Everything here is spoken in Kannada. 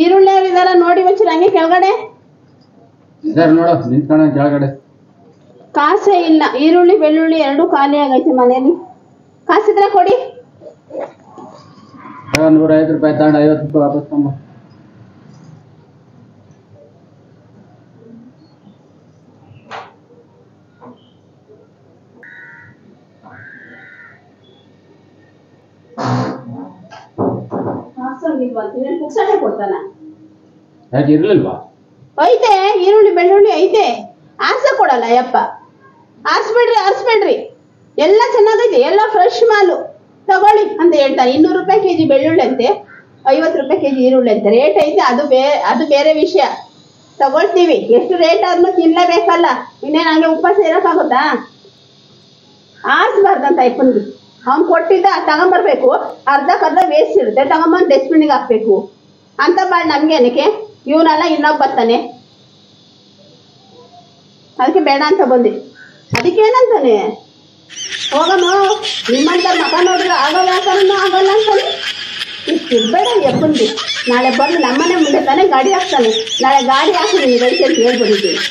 ಈರುಳ್ಳಿ ಇದೆಲ್ಲ ನೋಡಿ ಒಂಚೂರು ಹಂಗೆ ಕೆಳಗಡೆ ನೋಡು ನಿಂತ್ಕೊಂಡ ಕೆಳಗಡೆ. ಕಾಸೇ ಇಲ್ಲ, ಈರುಳ್ಳಿ ಬೆಳ್ಳುಳ್ಳಿ ಎರಡೂ ಖಾಲಿ ಆಗೈತೆ ಮನೇಲಿ. ಕಾಸಿದ್ರೆ ಕೊಡಿ. 105 ರೂಪಾಯಿ ತಗೊಂಡು 50 ರೂಪಾಯಿ ವಾಪಸ್ ತಗೊಂಬ. ಕೊಡ್ತಾನ ಯಾಕೆ ಇರ್ಲಿಲ್ವಾ? ಐತೆ ಈರುಳ್ಳಿ ಬೆಳ್ಳುಳ್ಳಿ ಐತೆ, ಆರ್ಸ ಕೊಡಲ್ಲ ಯಪ್ಪ. ಆರ್ಸ್ಬೇಡ್ರಿ ಎಲ್ಲ ಚೆನ್ನಾಗೈತೆ, ಎಲ್ಲ ಫ್ರೆಶ್ ಮಾಲು ತಗೊಳ್ಳಿ ಅಂತ ಹೇಳ್ತಾರೆ. 200 ರೂಪಾಯಿ ಕೆಜಿ ಬೆಳ್ಳುಳ್ಳಿ ಅಂತೆ, 50 ರೂಪಾಯಿ ಕೆಜಿ ಈರುಳ್ಳಿ ಅಂತೆ. ರೇಟ್ ಐತೆ, ಅದು ಬೇರೆ ವಿಷಯ. ತಗೊಳ್ತೀವಿ, ಎಷ್ಟು ರೇಟ್ ಆದ್ರೂ ತಿನ್ಲೇಬೇಕಲ್ಲ. ಇನ್ನೇನು ಹಂಗೆ ಉಪವಾಸ ಇರೋಕ್ಕಾಗುತ್ತಾ? ಆರ್ಸ್ಬಾರ್ದಂತ ಅಪ್ಪನ್ಗೆ. ಅವ್ನು ಕೊಟ್ಟಿದ್ದ ತಗೊಂಬರ್ಬೇಕು, ಅರ್ಧಕ್ಕರ್ಧ ವೇಸ್ಟ್ ಇರುತ್ತೆ, ತಗೊಂಬಂದು ಡಸ್ಟ್ಬಿನ್ಗೆ ಹಾಕ್ಬೇಕು ಅಂತ ಮಾಡಿ ನಮ್ಗೆ ಏನಕ್ಕೆ? ಇವನೆಲ್ಲ ಇನ್ನೊಬ್ಬ ಬರ್ತಾನೆ, ಅದಕ್ಕೆ ಬೇಡ ಅಂತ ಬಂದೆ. ಅದಕ್ಕೇನಂತಾನೆ ಹೋಗಮ್ಮ, ನಿಮ್ಮಂತ ಮಗ ನೋಡಿದ್ರೆ ಆಗಲ್ಲ ಆಗಲ್ಲ ಅಂತಾನೆ. ಇಷ್ಟಿರ್ಬೇಡ ಎಪ್ಪಂದು. ನಾಳೆ ಬಂದು ನಮ್ಮನೆ ಮುಂದೆ ತಾನೇ ಗಾಡಿ ಹಾಕ್ತಾನೆ. ನಾಳೆ ಗಾಡಿ ಹಾಕಿ ನೀವು ರೈತರಿಗೆ ಹೇಳ್ಬಿಟ್ಟಿದ್ದೀನಿ.